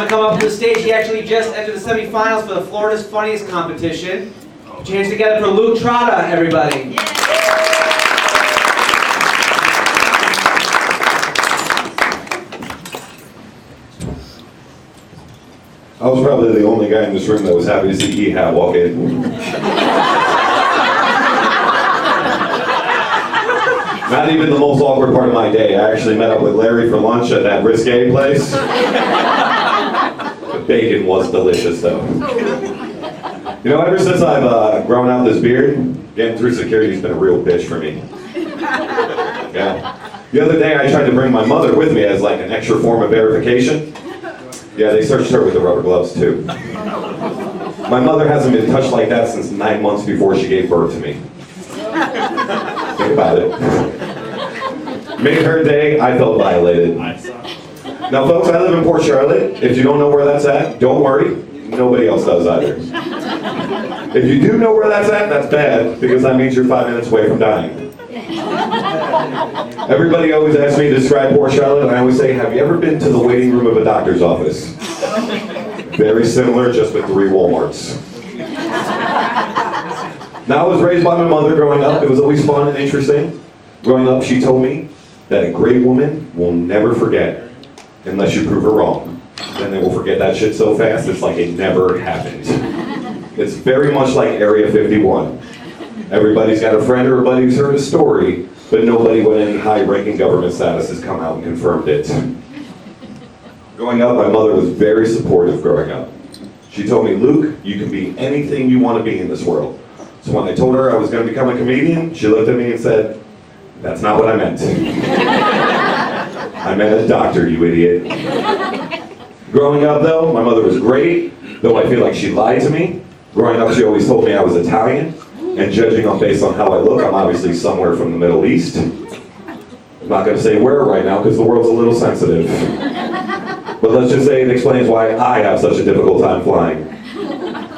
to come up to the stage. He actually just entered the semifinals for the Florida's Funniest competition. Chance to get it for Luke Trotta, everybody. I was probably the only guy in this room that was happy to see E-Hat walk in. Not even the most awkward part of my day. I actually met up with Larry for lunch at that risque place. The bacon was delicious, though. You know, ever since I've grown out this beard, getting through security has been a real bitch for me. Yeah. The other day, I tried to bring my mother with me as like an extra form of verification. Yeah, they searched her with the rubber gloves, too. My mother hasn't been touched like that since 9 months before she gave birth to me. Think about it. Made her day, I felt violated. Now, folks, I live in Port Charlotte. If you don't know where that's at, don't worry. Nobody else does either. If you do know where that's at, that's bad, because that means you're 5 minutes away from dying. Everybody always asks me to describe Port Charlotte, and I always say, have you ever been to the waiting room of a doctor's office? Very similar, just with 3 Walmarts. Now, I was raised by my mother growing up. It was always fun and interesting. Growing up, she told me that a great woman will never forget unless you prove her wrong. Then they will forget that shit so fast, it's like it never happened. It's very much like Area 51. Everybody's got a friend or a buddy who's heard a story, but nobody with any high-ranking government status has come out and confirmed it. Growing up, my mother was very supportive growing up. She told me, Luke, you can be anything you want to be in this world. So when I told her I was going to become a comedian, she looked at me and said, that's not what I meant. I meant a doctor, you idiot. Growing up, though, my mother was great, though I feel like she lied to me. Growing up, she always told me I was Italian, and judging based on how I look, I'm obviously somewhere from the Middle East. I'm not going to say where right now, because the world's a little sensitive. But let's just say it explains why I have such a difficult time flying.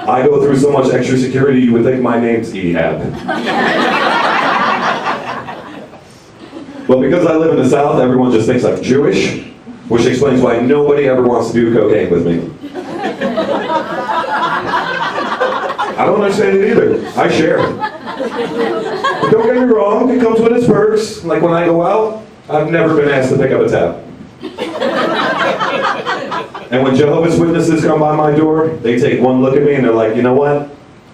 I go through so much extra security, you would think my name's E-Hat. But because I live in the South, everyone just thinks I'm Jewish, which explains why nobody ever wants to do cocaine with me. I don't understand it either. I share. But don't get me wrong, it comes with its perks. Like when I go out, I've never been asked to pick up a tab. And when Jehovah's Witnesses come by my door, they take one look at me and they're like, you know what?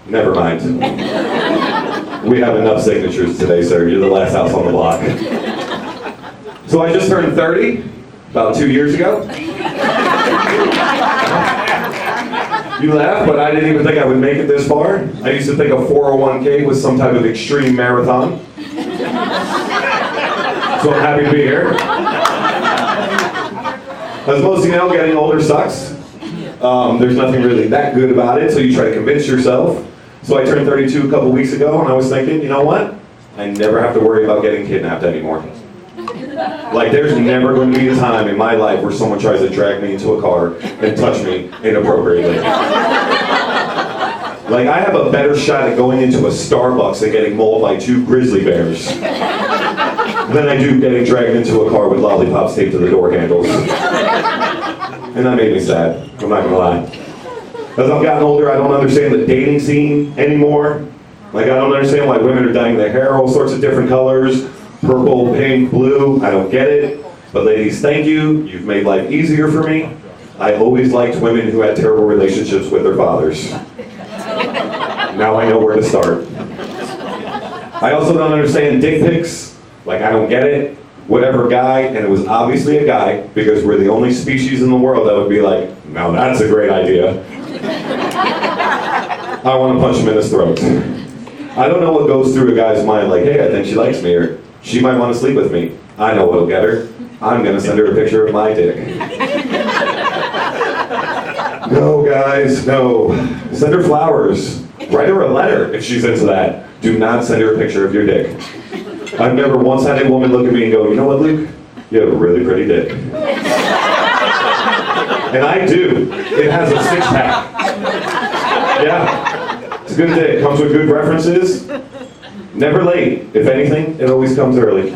Never mind. We have enough signatures today, sir. You're the last house on the block. So I just turned 30, about 2 years ago. You laugh, but I didn't even think I would make it this far. I used to think a 401k was some type of extreme marathon. So I'm happy to be here. As most of you know, getting older sucks. There's nothing really that good about it, so you try to convince yourself. So I turned 32 a couple weeks ago, and I was thinking, you know what? I never have to worry about getting kidnapped anymore. Like, there's never going to be a time in my life where someone tries to drag me into a car and touch me inappropriately. Like, I have a better shot at going into a Starbucks and getting mauled by 2 grizzly bears than I do getting dragged into a car with lollipops taped to the door handles. And that made me sad, I'm not going to lie. As I've gotten older, I don't understand the dating scene anymore. Like, I don't understand why women are dyeing their hair all sorts of different colors. Purple, pink, blue, I don't get it. But ladies, thank you. You've made life easier for me. I always liked women who had terrible relationships with their fathers. Now I know where to start. I also don't understand dick pics. Like, I don't get it. Whatever guy, and it was obviously a guy, because we're the only species in the world that would be like, now that's a great idea. I want to punch him in his throat. I don't know what goes through a guy's mind, like, hey, I think she likes me, or she might want to sleep with me. I know what'll get her. I'm going to send her a picture of my dick. No, guys, no. Send her flowers. Write her a letter if she's into that. Do not send her a picture of your dick. I've never once had a woman look at me and go, you know what, Luke? You have a really pretty dick. And I do. It has a 6-pack. Yeah. It's a good dick. Comes with good references. Never late. If anything, it always comes early.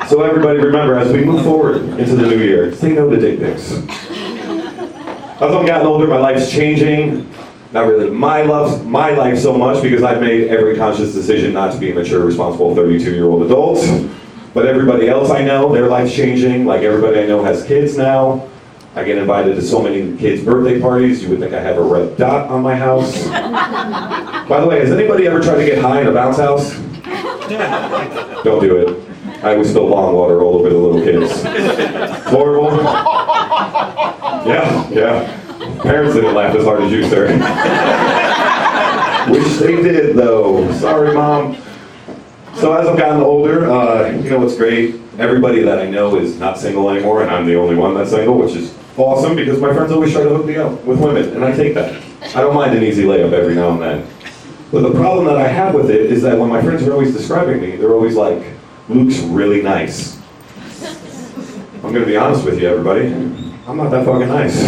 So So everybody remember, as we move forward into the new year, say no to dick pics. As I'm getting older, my life's changing. Not really my life so much, because I've made every conscious decision not to be a mature, responsible 32-year-old adult. But everybody else I know, their life's changing. Like everybody I know has kids now. I get invited to so many kids' birthday parties, you would think I have a red dot on my house. By the way, has anybody ever tried to get high in a bounce house? Don't do it. I always spill bong water all over the little kids. It's horrible. Yeah. Parents didn't laugh as hard as you, sir. Wish they did, though. Sorry, Mom. So as I've gotten older, you know what's great? Everybody that I know is not single anymore, and I'm the only one that's single, which is awesome, because my friends always try to hook me up with women, and I take that. I don't mind an easy layup every now and then. But the problem that I have with it is that when my friends are always describing me, they're always like, Luke's really nice. I'm gonna be honest with you, everybody. I'm not that fucking nice.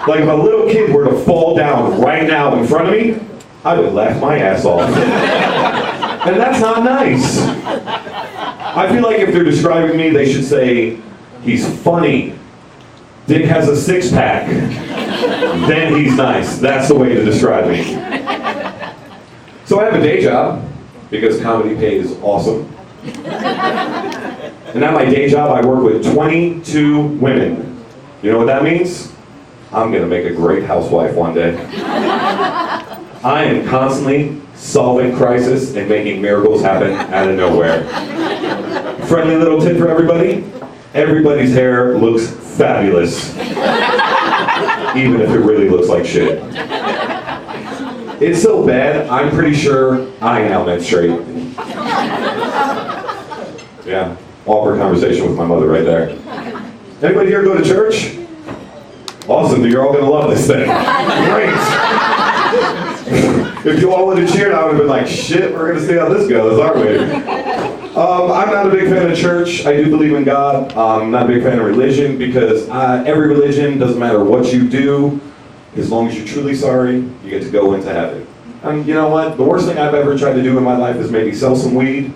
Like if a little kid were to fall down right now in front of me, I would laugh my ass off. And that's not nice. I feel like if they're describing me, they should say, he's funny. Dick has a six-pack. Then he's nice. That's the way to describe me. So I have a day job, because comedy pays awesome. And at my day job, I work with 22 women. You know what that means? I'm gonna make a great housewife one day. I am constantly solving crisis and making miracles happen out of nowhere. Friendly little tip for everybody. Everybody's hair looks fabulous. Even if it really looks like shit. It's so bad, I'm pretty sure I now menstruate. Yeah, awkward conversation with my mother right there. Anybody here go to church? Awesome, you're all gonna love this thing. Great. If you all would have cheered, I would have been like, shit, we're gonna see how this goes, aren't we? I'm not a big fan of church. I do believe in God. I'm not a big fan of religion, because every religion, doesn't matter what you do, as long as you're truly sorry, you get to go into heaven. And you know what? The worst thing I've ever tried to do in my life is maybe sell some weed,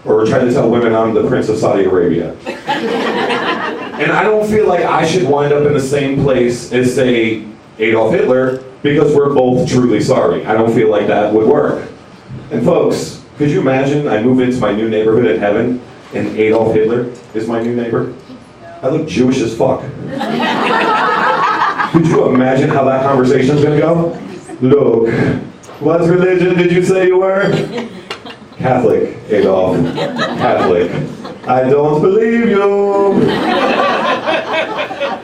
or try to tell women I'm the Prince of Saudi Arabia. And I don't feel like I should wind up in the same place as, say, Adolf Hitler, because we're both truly sorry. I don't feel like that would work. And folks, could you imagine I move into my new neighborhood in heaven, and Adolf Hitler is my new neighbor? I look Jewish as fuck. Could you imagine how that conversation's gonna go? Look, what religion did you say you were? Catholic, Adolf. Catholic. I don't believe you.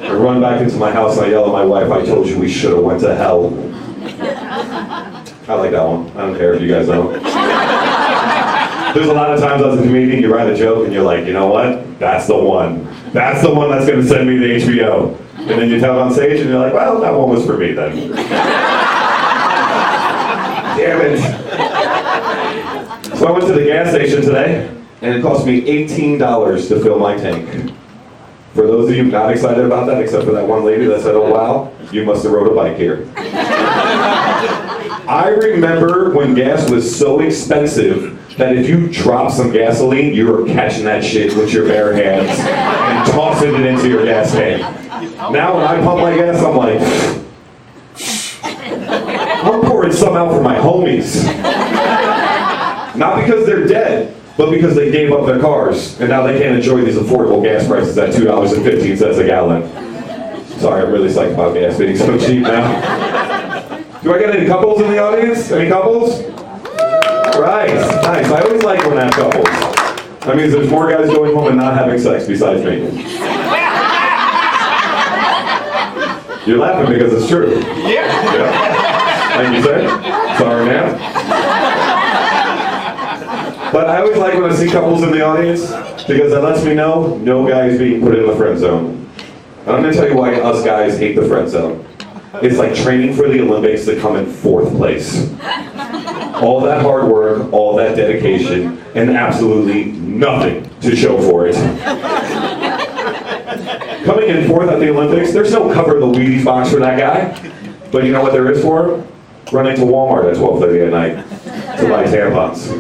I run back into my house and I yell at my wife, I told you we should have went to hell. I like that one. I don't care if you guys don't. There's a lot of times as a comedian, you write a joke and you're like, you know what? That's the one. That's the one that's going to send me to HBO. And then you tell it on stage and you're like, well, that one was for me then. Damn it. So I went to the gas station today, and it cost me $18 to fill my tank. For those of you not excited about that, except for that one lady that said, oh wow, you must have rode a bike here. I remember when gas was so expensive that if you dropped some gasoline, you were catching that shit with your bare hands and tossing it into your gas tank. Now when I pump my gas, I'm like, I'm pouring some out for my homies. Not because they're dead, but because they gave up their cars, and now they can't enjoy these affordable gas prices at $2.15 a gallon. Sorry, I'm really psyched about gas being so cheap now. Do I get any couples in the audience? Any couples? Right, nice. I always like when I have couples. That means there's more guys going home and not having sex besides me. You're laughing because it's true. Yeah. Thank you, sir. Sorry, ma'am. But I always like when I see couples in the audience, because that lets me know no guy is being put in the friend zone. And I'm going to tell you why us guys hate the friend zone. It's like training for the Olympics to come in 4th place. All that hard work, all that dedication, and absolutely nothing to show for it. Coming in 4th at the Olympics, there's no cover the Wheaties box for that guy. But you know what there is for him? Running to Walmart at 12:30 at night to buy tampons.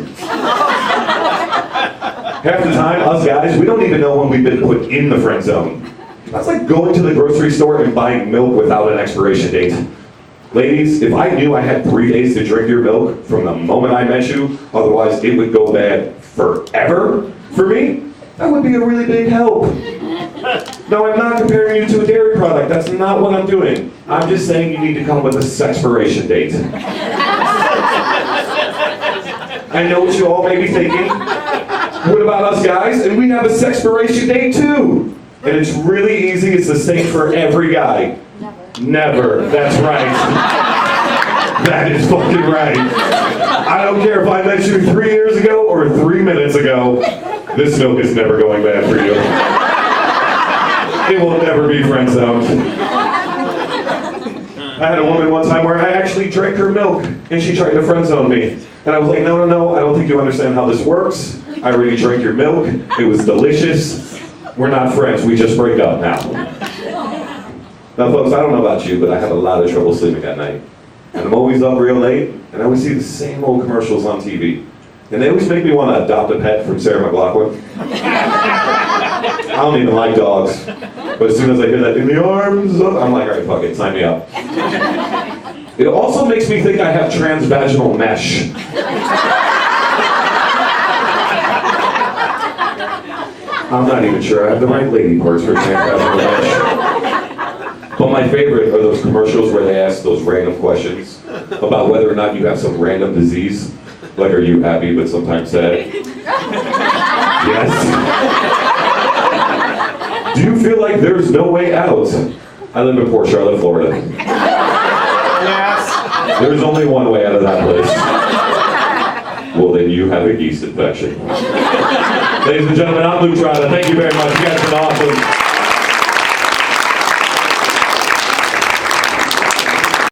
Half the time, us guys, we don't even know when we've been put in the friend zone. That's like going to the grocery store and buying milk without an expiration date. Ladies, if I knew I had 3 days to drink your milk from the moment I met you, otherwise it would go bad forever for me, that would be a really big help. No, I'm not comparing you to a dairy product. That's not what I'm doing. I'm just saying you need to come with a sexpiration date. I know what you all may be thinking. What about us guys? And we have a sexpiration date too. And it's really easy. It's the same for every guy. Never. That's right. That is fucking right. I don't care if I met you 3 years ago or 3 minutes ago. This milk is never going bad for you. It will never be friend zoned. I had a woman one time where I actually drank her milk and she tried to friend zone me. And I was like, no, I don't think you understand how this works. I already drank your milk. It was delicious. We're not friends. We just break up now. Now, folks, I don't know about you, but I have a lot of trouble sleeping at night. And I'm always up real late, and I always see the same old commercials on TV. And they always make me want to adopt a pet from Sarah McLachlan. I don't even like dogs. But as soon as I hear that, in the arms of, I'm like, all right, fuck it, sign me up. It also makes me think I have transvaginal mesh. I'm not even sure I have the right lady parts for transvaginal mesh. But my favorite are those commercials where they ask those random questions about whether or not you have some random disease. Like, are you happy but sometimes sad? Yes. Do you feel like there's no way out? I live in Port Charlotte, Florida. Yes. There's only one way out of that place. Well, then you have a yeast infection. Ladies and gentlemen, I'm Trotta. Thank you very much. You guys have been awesome.